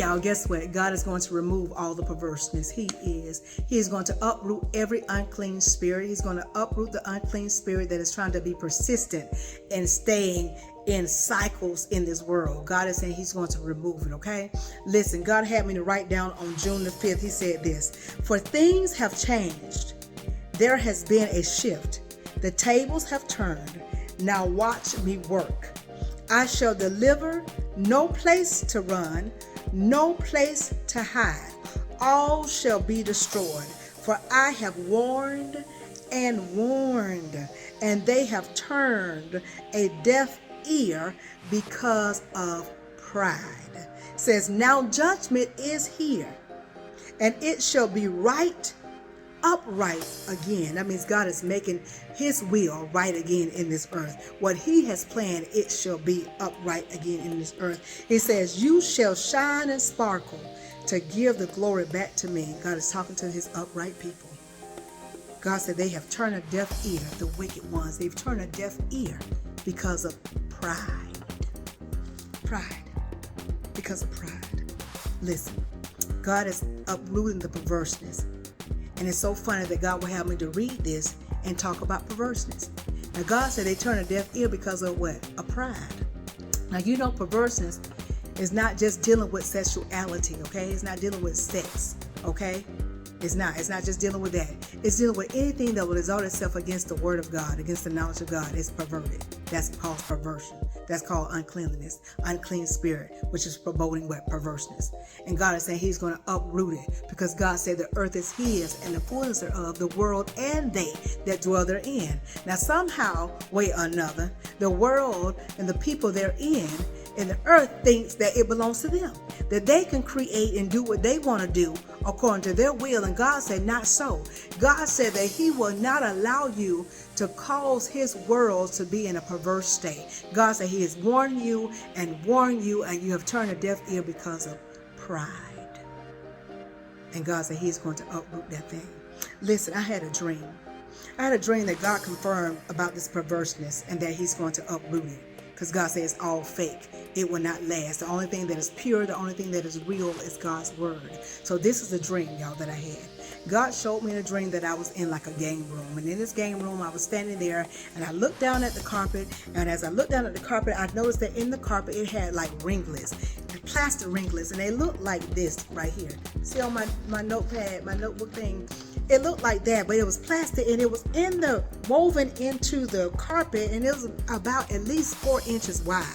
Y'all, guess what? God is going to remove all the perverseness. He is going to uproot every unclean spirit. He's going to uproot the unclean spirit that is trying to be persistent and staying in cycles in this world. God is saying he's going to remove it, okay? Listen, God had me to write down on June the 5th. He said this: for things have changed. There has been a shift. The tables have turned. Now watch me work. I shall deliver, no place to run, no place to hide. All shall be destroyed. For I have warned and warned, and they have turned a deaf ear because of pride. It says, now judgment is here, and it shall be upright again. That means God is making his will right again in this earth. What he has planned, it shall be upright again in this earth. It says, you shall shine and sparkle to give the glory back to me. God is talking to his upright people. God said they have turned a deaf ear, the wicked ones. They've turned a deaf ear because of pride. Pride. Because of pride. Listen, God is uprooting the perverseness. And it's so funny that God will have me to read this and talk about perverseness. Now, God said they turn a deaf ear because of what? A pride. Now, you know, perverseness is not just dealing with sexuality, okay? It's not dealing with sex, okay? It's not just dealing with that. It's dealing with anything that will exalt itself against the word of God, against the knowledge of God. It's perverted. That's called perversion. That's called uncleanliness, unclean spirit, which is promoting what? Perverseness. And God is saying he's going to uproot it because God said the earth is his and the fullness thereof, the world and they that dwell therein. Now, somehow, way or another, the world and the people therein and the earth thinks that it belongs to them, that they can create and do what they want to do according to their will. And God said, not so. God said that he will not allow you to cause his world to be in a perverse state. God said he has warned you, and you have turned a deaf ear because of pride. And God said he's going to uproot that thing. Listen, I had a dream. I had a dream that God confirmed about this perverseness and that he's going to uproot it. Because God says it's all fake. It will not last. The only thing that is pure, the only thing that is real is God's word. So this is a dream, y'all, that I had. God showed me in a dream that I was in like a game room. And in this game room, I was standing there and I looked down at the carpet. And as I looked down at the carpet, I noticed that in the carpet, it had like ringless, plastic ringless. And they looked like this right here. See on my notepad, my notebook thing? It looked like that, but it was plastic and it was woven into the carpet, and it was about at least 4 inches wide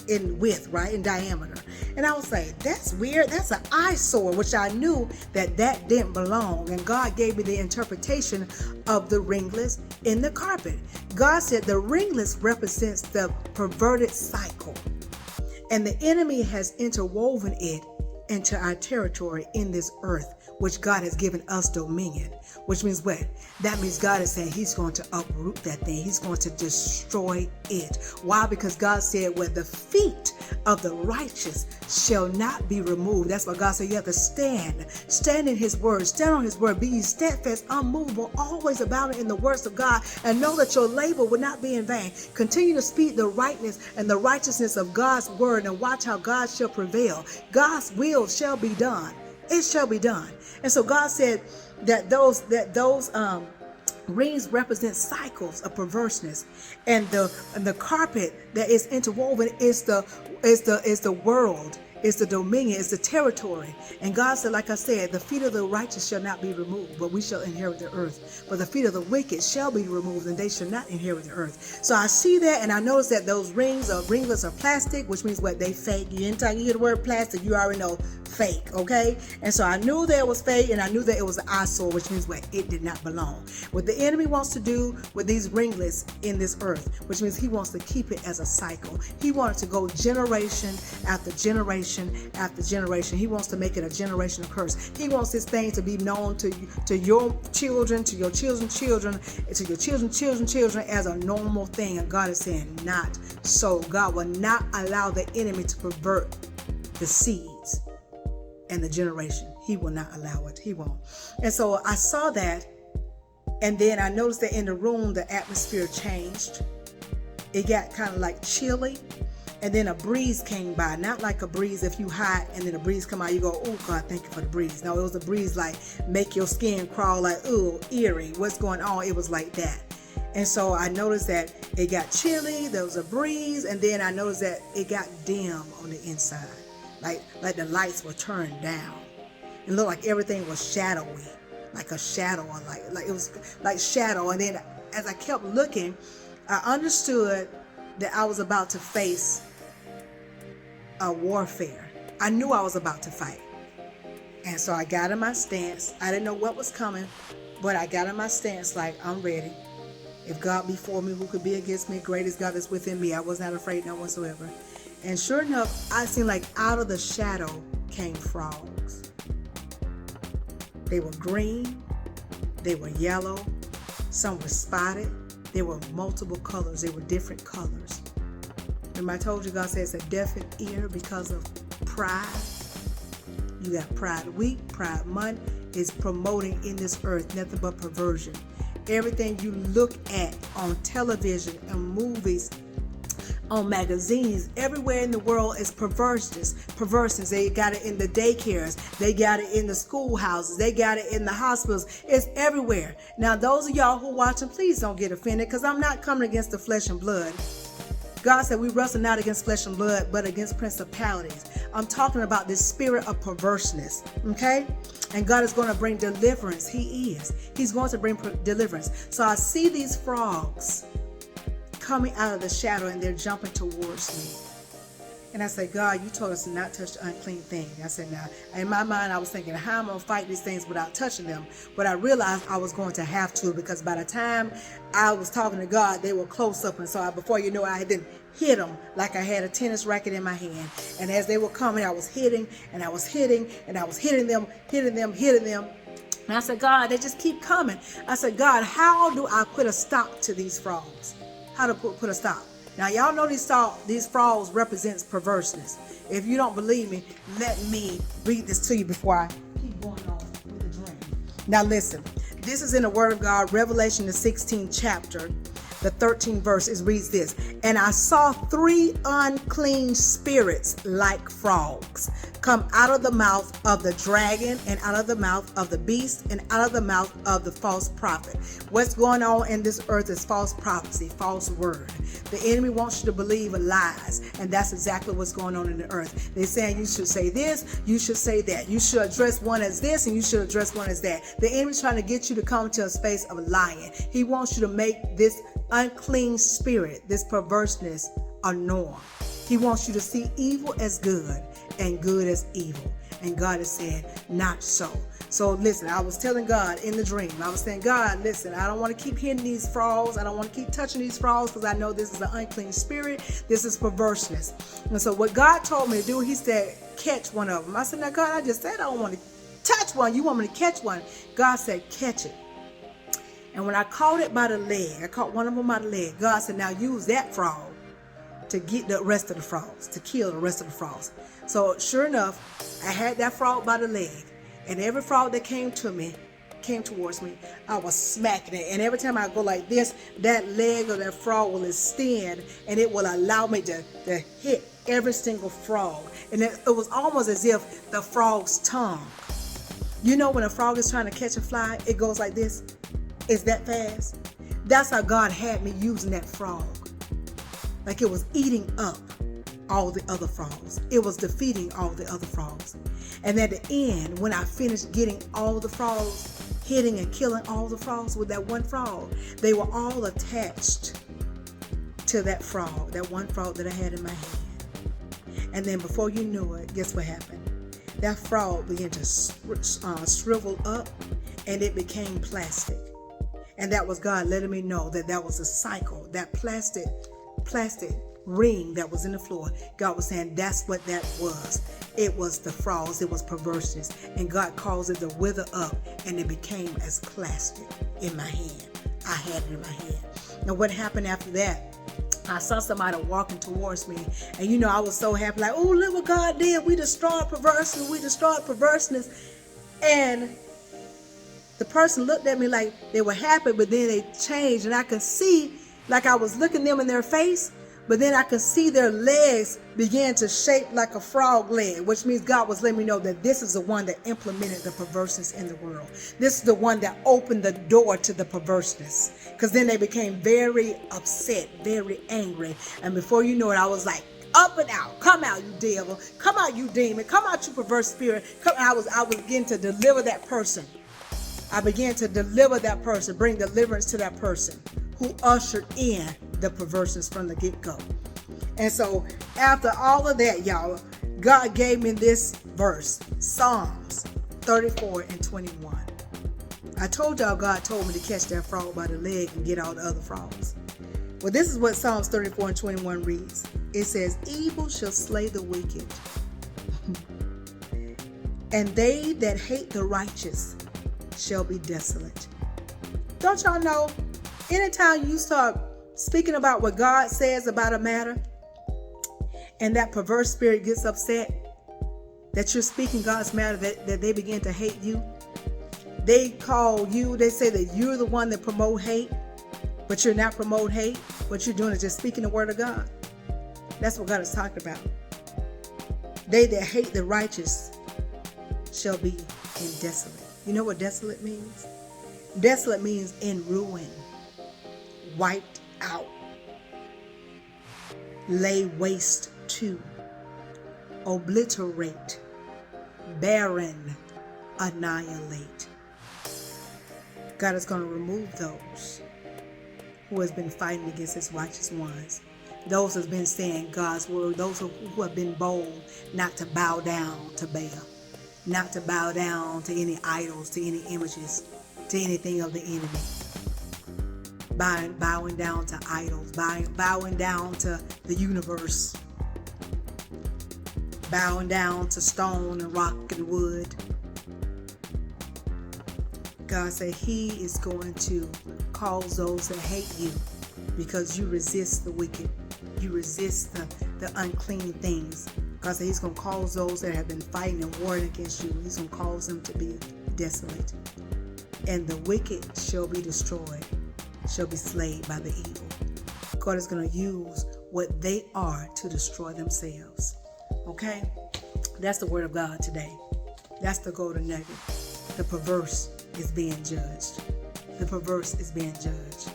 in width, right, in diameter. And I was like, that's weird. That's an eyesore, which I knew that didn't belong. And God gave me the interpretation of the ringless in the carpet. God said the ringless represents the perverted cycle, and the enemy has interwoven it into our territory in this earth, which God has given us dominion. Which means what? That means God is saying he's going to uproot that thing. He's going to destroy it. Why? Because God said, well, the feet of the righteous shall not be removed. That's why God said you have to stand in his word, stand on his word, be ye steadfast, unmovable, always abounding in the works of God, and know that your labor will not be in vain. Continue to speak the rightness and the righteousness of God's word, and watch how God shall prevail. God's will shall be done. It shall be done. And so God said that those rings represent cycles of perverseness, and the carpet that is interwoven is the world, is the dominion, is the territory. And God said, like I said, the feet of the righteous shall not be removed, but we shall inherit the earth. But the feet of the wicked shall be removed, and they shall not inherit the earth. So I see that, and I notice that those ringlets are plastic, which means what? They fake. Anytime you hear the word plastic, you already know fake, okay? And so I knew that it was fake, and I knew that it was an eyesore, which means what? It did not belong. What the enemy wants to do with these ringlets in this earth, which means he wants to keep it as a cycle. He wants to go generation after generation after generation. He wants to make it a generational curse. He wants this thing to be known to your children, to your children's children, to your children's children as a normal thing. And God is saying, not so. God will not allow the enemy to pervert the seeds and the generation. He will not allow it. He won't. And so I saw that, and then I noticed that in the room the atmosphere changed. It got kind of like chilly, And then a breeze came by, not like a breeze if you hot and then a breeze come out, you go, oh God, thank you for the breeze. No, it was a breeze like make your skin crawl, like, ooh, eerie, what's going on? It was like that. And so I noticed that it got chilly, there was a breeze, and then I noticed that it got dim on the inside. Like the lights were turned down. It looked like everything was shadowy, like a shadow, or like it was like shadow. And then as I kept looking, I understood that I was about to face a warfare. I knew I was about to fight. And so I got in my stance. I didn't know what was coming, but I got in my stance like, I'm ready. If God be for me, who could be against me? Great is God that's within me. I was not afraid, none whatsoever. And sure enough, I seen like out of the shadow came frogs. They were green. They were yellow. Some were spotted. There were multiple colors. They were different colors. Remember I told you God says a deaf ear because of pride. You got Pride Week, Pride Month is promoting in this earth nothing but perversion. Everything you look at on television and movies, on magazines, everywhere in the world is perverseness. They got it in the daycares, they got it in the schoolhouses, they got it in the hospitals. It's everywhere. Now those of y'all who watching, please don't get offended, because I'm not coming against the flesh and blood. God said we wrestle not against flesh and blood, but against principalities. I'm talking about this spirit of perverseness, okay? And God is going to bring deliverance. He is. He's going to bring deliverance. So I see these frogs coming out of the shadow and they're jumping towards me. And I said, God, you told us to not touch the unclean thing. I said, now, in my mind, I was thinking, how am I going to fight these things without touching them? But I realized I was going to have to, because by the time I was talking to God, they were close up. And so before you know it, I didn't hit them like I had a tennis racket in my hand. And as they were coming, I was hitting, and I was hitting, and I was hitting them. And I said, God, they just keep coming. I said, God, how do I put a stop to these frogs? How to put a stop? Now, y'all know these frogs represents perverseness. If you don't believe me, let me read this to you before I keep going on with the dream. Now, listen. This is in the Word of God, Revelation, the 16th chapter. The 13th verse reads this. And I saw 3 unclean spirits like frogs come out of the mouth of the dragon, and out of the mouth of the beast, and out of the mouth of the false prophet. What's going on in this earth is false prophecy, false word. The enemy wants you to believe lies, and that's exactly what's going on in the earth. They're saying you should say this, you should say that. You should address one as this, and you should address one as that. The enemy's trying to get you to come to a space of lying. He wants you to make this unclean spirit, this perverseness, a norm. He wants you to see evil as good and good as evil. And God has said, not so. So listen, I was telling God in the dream, I was saying, God, listen, I don't want to keep hitting these frogs. I don't want to keep touching these frogs, because I know this is an unclean spirit. This is perverseness. And so what God told me to do, he said, catch one of them. I said, now God, I just said I don't want to touch one. You want me to catch one? God said, catch it. And when I caught it by the leg, I caught one of them by the leg, God said, now use that frog to get the rest of the frogs, to kill the rest of the frogs. So sure enough, I had that frog by the leg, and every frog that came towards me, I was smacking it. And every time I go like this, that leg of that frog will extend, and it will allow me to hit every single frog. And it was almost as if the frog's tongue. You know when a frog is trying to catch a fly, it goes like this. It's that fast. That's how God had me using that frog. Like it was eating up all the other frogs. It was defeating all the other frogs. And at the end, when I finished getting all the frogs, hitting and killing all the frogs with that one frog, they were all attached to that frog, that one frog that I had in my hand. And then before you knew it, guess what happened? That frog began to shrivel up, and it became plastic. And that was God letting me know that that was a cycle, that plastic ring that was in the floor. God was saying that's what that was. It was the frogs, it was perverseness. And God caused it to wither up, and it became as plastic in my hand. I had it in my hand. Now what happened after that? I saw somebody walking towards me, and you know, I was so happy, like, oh, look what God did. We destroyed perverseness. And the person looked at me like they were happy, but then they changed, and I could see, like I was looking them in their face, But then I could see their legs begin to shape like a frog leg, which means God was letting me know that this is the one that implemented the perverseness in the world. This is the one that opened the door to the perverseness. Because then they became very upset, very angry. And before you know it, I was like, up and out. Come out, you devil. Come out, you demon. Come out, you perverse spirit. Come. I was beginning to deliver that person. I began to deliver that person, bring deliverance to that person who ushered in the perverseness from the get-go. And so after all of that, y'all, God gave me this verse, Psalms 34:21. I told y'all God told me to catch that frog by the leg and get all the other frogs. Well, this is what Psalms 34:21 reads. It says, evil shall slay the wicked, and they that hate the righteous shall be desolate. Don't y'all know, anytime you start speaking about what God says about a matter, and that perverse spirit gets upset that you're speaking God's matter, that they begin to hate you. They call you, they say that you're the one that promote hate, but you're not promote hate. What you're doing is just speaking the word of God. That's what God is talking about. They that hate the righteous shall be in desolate. You know what desolate means? Desolate means in ruin, wiped out, lay waste to, obliterate, barren, annihilate. God is going to remove those who has been fighting against his righteous ones. Those who have been saying God's word. Those who have been bold not to bow down to Baal. Not to bow down to any idols, to any images, to anything of the enemy. Bowing down to idols, bowing down to the universe, bowing down to stone and rock and wood. God said he is going to cause those that hate you because you resist the wicked. You resist the unclean things. God said he's going to cause those that have been fighting and warring against you, he's going to cause them to be desolate. And the wicked shall be destroyed, shall be slain by the evil. God is going to use what they are to destroy themselves. Okay? That's the word of God today. That's the golden nugget. The perverse is being judged. The perverse is being judged.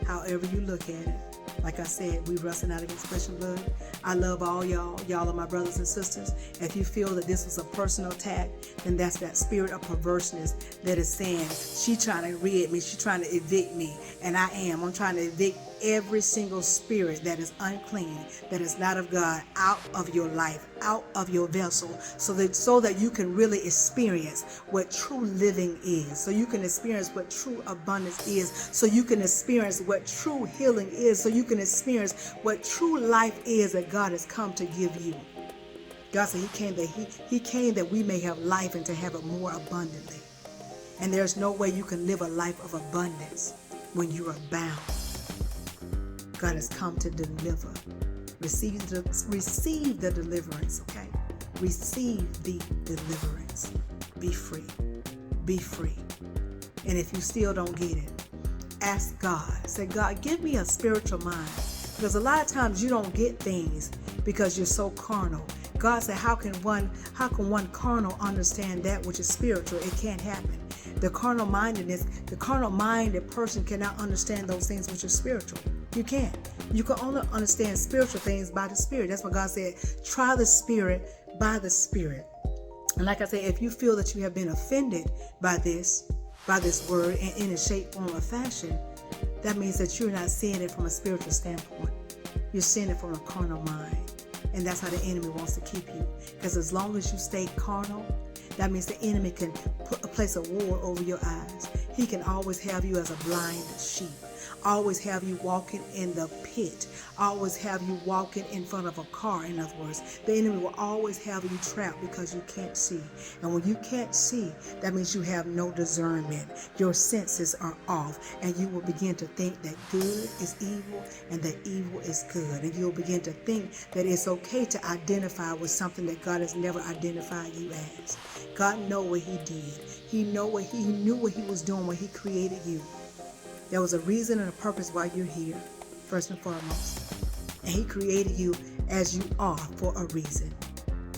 However you look at it. Like I said, we wrestle not against flesh and blood. I love all y'all. Y'all are my brothers and sisters. If you feel that this was a personal attack, then that's that spirit of perverseness that is saying, she trying to rid me, she trying to evict me. And I'm trying to evict every single spirit that is unclean, that is not of God, out of your life, out of your vessel, so that you can really experience what true living is, so you can experience what true abundance is, so you can experience what true healing is, so you can experience what true life is that God has come to give you. God said he came that we may have life and to have it more abundantly. And there's no way you can live a life of abundance when you are bound. God has come to deliver. Receive the deliverance, okay? Receive the deliverance. Be free. Be free. And if you still don't get it, ask God. Say, God, give me a spiritual mind. Because a lot of times you don't get things because you're so carnal. God said, how can one carnal understand that which is spiritual? It can't happen. The carnal-minded person cannot understand those things which are spiritual. You can't. You can only understand spiritual things by the Spirit. That's what God said. Try the Spirit by the Spirit. And like I said, if you feel that you have been offended by this word in any shape, form, or fashion, that means that you're not seeing it from a spiritual standpoint. You're seeing it from a carnal mind. And that's how the enemy wants to keep you. Because as long as you stay carnal, that means the enemy can place a wall over your eyes. He can always have you as a blind sheep. Always have you walking in the pit. Always have you walking in front of a car, in other words. The enemy will always have you trapped because you can't see. And when you can't see, that means you have no discernment. Your senses are off. And you will begin to think that good is evil and that evil is good. And you'll begin to think that it's okay to identify with something that God has never identified you as. God knows what he did. He knew what he was doing when he created you. There was a reason and a purpose why you're here, first and foremost. And he created you as you are for a reason.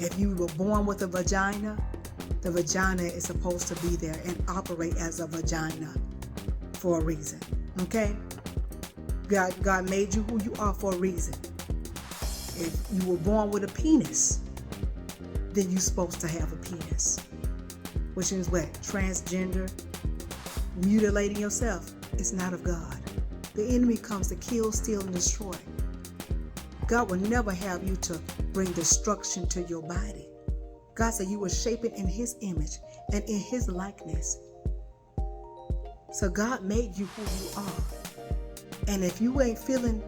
If you were born with a vagina, the vagina is supposed to be there and operate as a vagina for a reason. Okay? God made you who you are for a reason. If you were born with a penis, then you're supposed to have a penis. Which means what? Transgender, mutilating yourself is not of God. The enemy comes to kill, steal, and destroy. God will never have you to bring destruction to your body. God said you were shaped in his image and in his likeness. So God made you who you are. And if you ain't feeling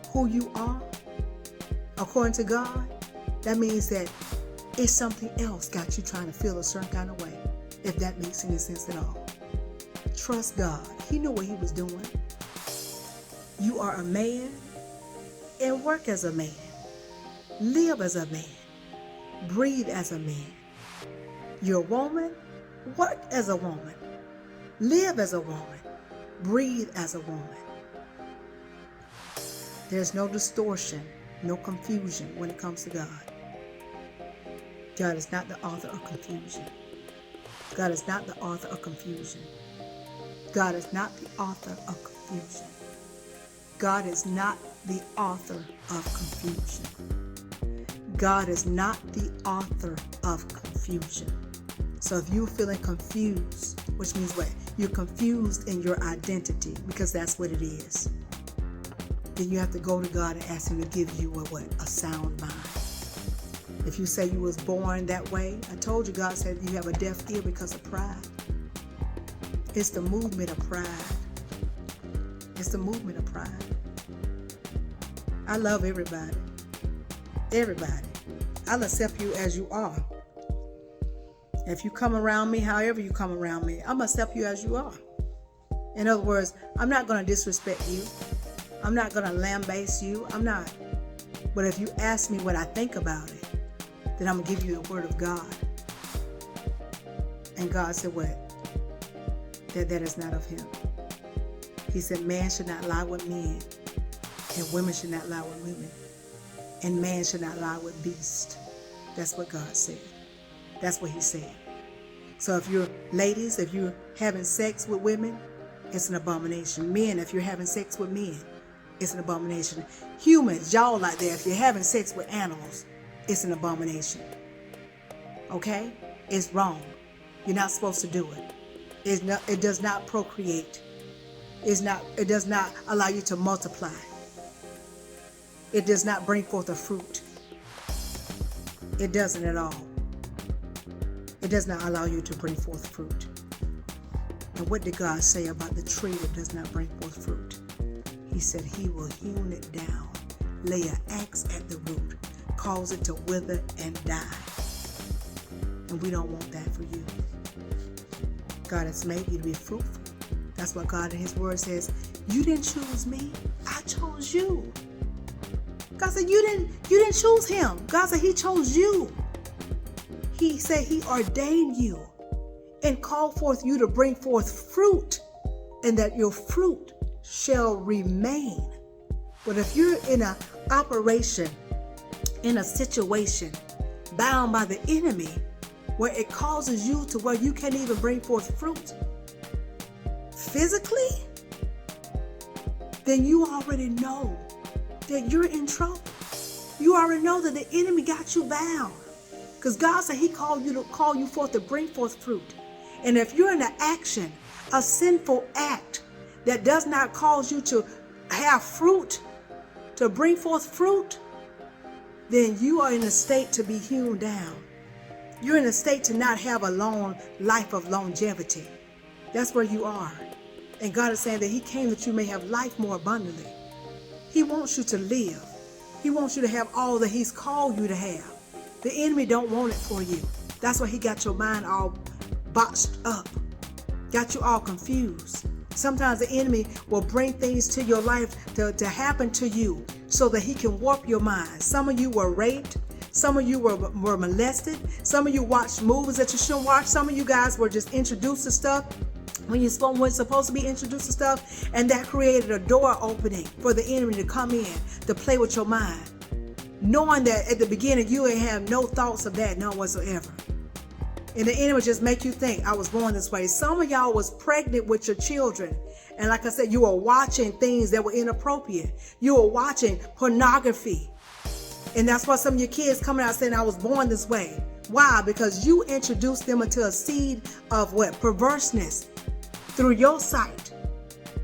who you are, according to God, that means that it's something else got you trying to feel a certain kind of way, if that makes any sense at all. Trust God. He knew what he was doing. You are a man and work as a man. Live as a man. Breathe as a man. You're a woman. Work as a woman. Live as a woman. Breathe as a woman. There's no distortion, no confusion when it comes to God. God is not the author of confusion. God is not the author of confusion. God is not the author of confusion. God is not the author of confusion. God is not the author of confusion. So if you're feeling confused, which means what? You're confused in your identity, because that's what it is. Then you have to go to God and ask him to give you a sound mind. If you say you was born that way, I told you God said you have a deaf ear because of pride. It's the movement of pride. It's the movement of pride. I love everybody. Everybody. I'll accept you as you are. If you come around me, however you come around me, I'm going to accept you as you are. In other words, I'm not going to disrespect you. I'm not going to lambaste you. I'm not. But if you ask me what I think about it, then I'm going to give you the word of God. And God said what? That is not of him. He said man should not lie with men, and women should not lie with women, and man should not lie with beasts. That's what God said. That's what he said. So if you're ladies, if you're having sex with women, it's an abomination. Men, if you're having sex with men, it's an abomination. Humans, y'all out there, if you're having sex with animals, it's an abomination. Okay? It's wrong. You're not supposed to do it. It does not procreate. It does not allow you to multiply. It does not bring forth a fruit. It doesn't at all. It does not allow you to bring forth fruit. And what did God say about the tree that does not bring forth fruit? He said he will hewn it down, lay an axe at the root, cause it to wither and die. And we don't want that for you. God has made you to be fruitful. That's what God in his word says. You didn't choose me. I chose you. God said you didn't choose him. God said he chose you. He said he ordained you and called forth you to bring forth fruit, and that your fruit shall remain. But if you're in an operation, in a situation bound by the enemy, where it causes you to where you can't even bring forth fruit physically, then you already know that you're in trouble. You already know that the enemy got you bound. Because God said he called you forth to bring forth fruit. And if you're in an action, a sinful act that does not cause you to have fruit, to bring forth fruit, then you are in a state to be hewn down. You're in a state to not have a long life of longevity. That's where you are. And God is saying that he came that you may have life more abundantly. He wants you to live. He wants you to have all that he's called you to have. The enemy don't want it for you. That's why he got your mind all botched up, got you all confused. Sometimes the enemy will bring things to your life to happen to you so that he can warp your mind. Some of you were raped. Some of you were molested. Some of you watched movies that you shouldn't watch. Some of you guys were just introduced to stuff when you're supposed to be introduced to stuff, and that created a door opening for the enemy to come in to play with your mind, knowing that at the beginning you ain't have no thoughts of that, none whatsoever. And the enemy just make you think, I was born this way. Some of y'all was pregnant with your children, and like I said, you were watching things that were inappropriate. You were watching pornography, and that's why some of your kids coming out saying, I was born this way. Why? Because you introduced them into a seed of what? Perverseness through your sight.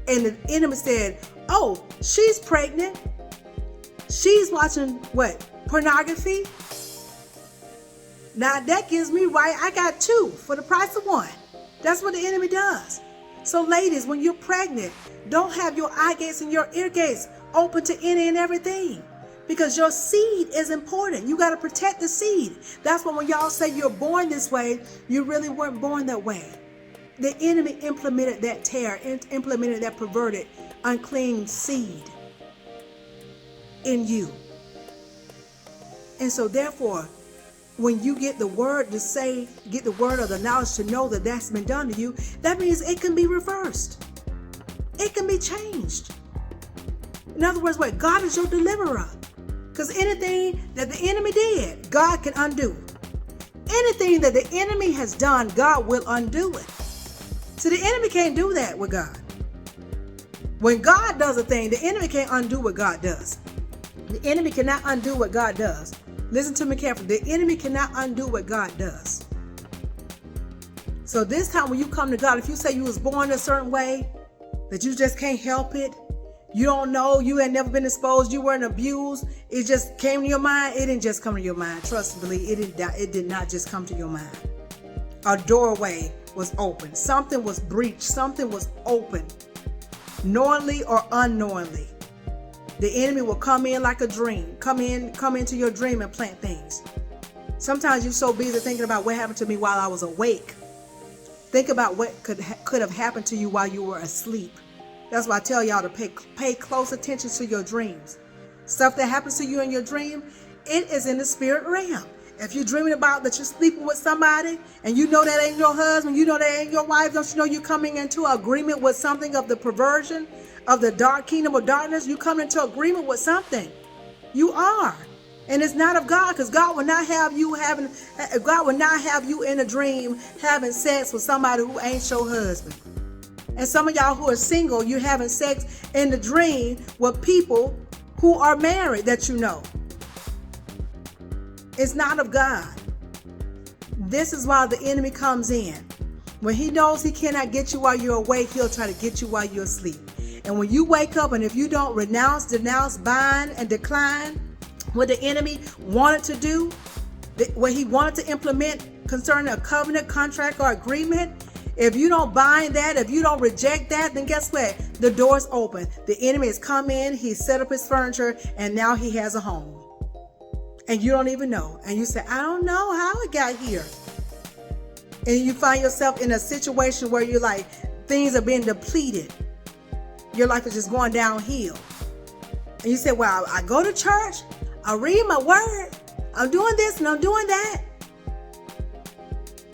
And the enemy said, oh, she's pregnant. She's watching what? Pornography. Now that gives me right. I got 2 for the price of 1. That's what the enemy does. So ladies, when you're pregnant, don't have your eye gates and your ear gates open to any and everything, because your seed is important. You got to protect the seed. That's why when y'all say you're born this way, you really weren't born that way. The enemy implemented that tear, implemented that perverted, unclean seed in you. And so therefore, when you get the word to say, get the word of the knowledge to know that that's been done to you, that means it can be reversed. It can be changed. In other words, what? God is your deliverer. Because anything that the enemy did, God can undo. Anything that the enemy has done, God will undo it. So the enemy can't do that with God. When God does a thing, the enemy can't undo what God does. The enemy cannot undo what God does. Listen to me carefully. The enemy cannot undo what God does. So this time when you come to God, if you say you was born a certain way, that you just can't help it, you don't know, you had never been exposed, you weren't abused, it just came to your mind. It didn't just come to your mind. Trust and believe, it did not just come to your mind. A doorway was open. Something was breached. Something was open. Knowingly or unknowingly. The enemy will come in like a dream. Come into your dream and plant things. Sometimes you're so busy thinking about what happened to me while I was awake. Think about what could have happened to you while you were asleep. That's why I tell y'all to pay close attention to your dreams. Stuff that happens to you in your dream, it is in the spirit realm. If you're dreaming about that you're sleeping with somebody and you know that ain't your husband, you know that ain't your wife, don't you know you're coming into agreement with something of the perversion of the dark kingdom of darkness? You come into agreement with something. You are. And it's not of God, because God will not have you in a dream having sex with somebody who ain't your husband. And some of y'all who are single, you're having sex in the dream with people who are married that you know. It's not of God. This is why the enemy comes in. When he knows he cannot get you while you're awake, he'll try to get you while you're asleep. And when you wake up, and if you don't renounce, denounce, bind, and decline what the enemy wanted to do, what he wanted to implement concerning a covenant, contract, or agreement, if you don't bind that, if you don't reject that, then guess what? The door's open. The enemy has come in, he's set up his furniture, and now he has a home. And you don't even know. And you say, I don't know how it got here. And you find yourself in a situation where you're like, things are being depleted. Your life is just going downhill. And you say, well, I go to church, I read my word, I'm doing this and I'm doing that.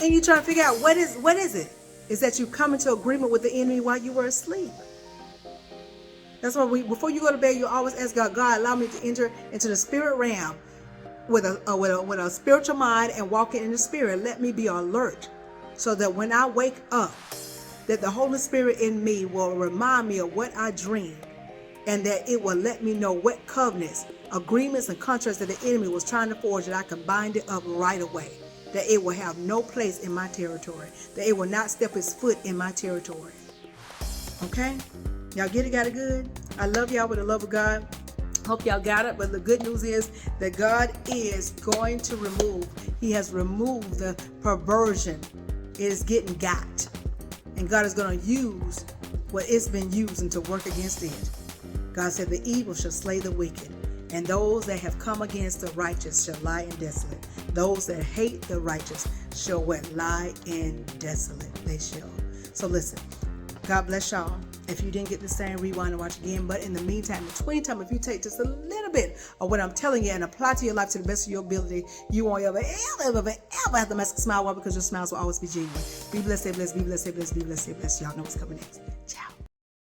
And you're trying to figure out what is it? Is that you come into agreement with the enemy while you were asleep. That's why before you go to bed, you always ask God, allow me to enter into the spirit realm with a spiritual mind and walking in the spirit. Let me be alert so that when I wake up, that the Holy Spirit in me will remind me of what I dreamed, and that it will let me know what covenants, agreements, and contracts that the enemy was trying to forge, that I can bind it up right away, that it will have no place in my territory, that it will not step its foot in my territory. Okay? Y'all get it? Got it good? I love y'all with the love of God. Hope y'all got it. But the good news is that God is going to remove. He has removed the perversion. It is getting got. And God is going to use what it's been using to work against it. God said the evil shall slay the wicked, and those that have come against the righteous shall lie in desolate. Those that hate the righteous shall what? Lie in desolate. They shall. So listen, God bless y'all. If you didn't get the same, rewind and watch again. But in the meantime, between time, if you take just a little bit of what I'm telling you and apply to your life to the best of your ability, you won't ever have to mess a smile. Why? Because your smiles will always be genuine. Be blessed, stay blessed, be blessed, stay blessed, be blessed, stay blessed. Y'all know what's coming next. Ciao.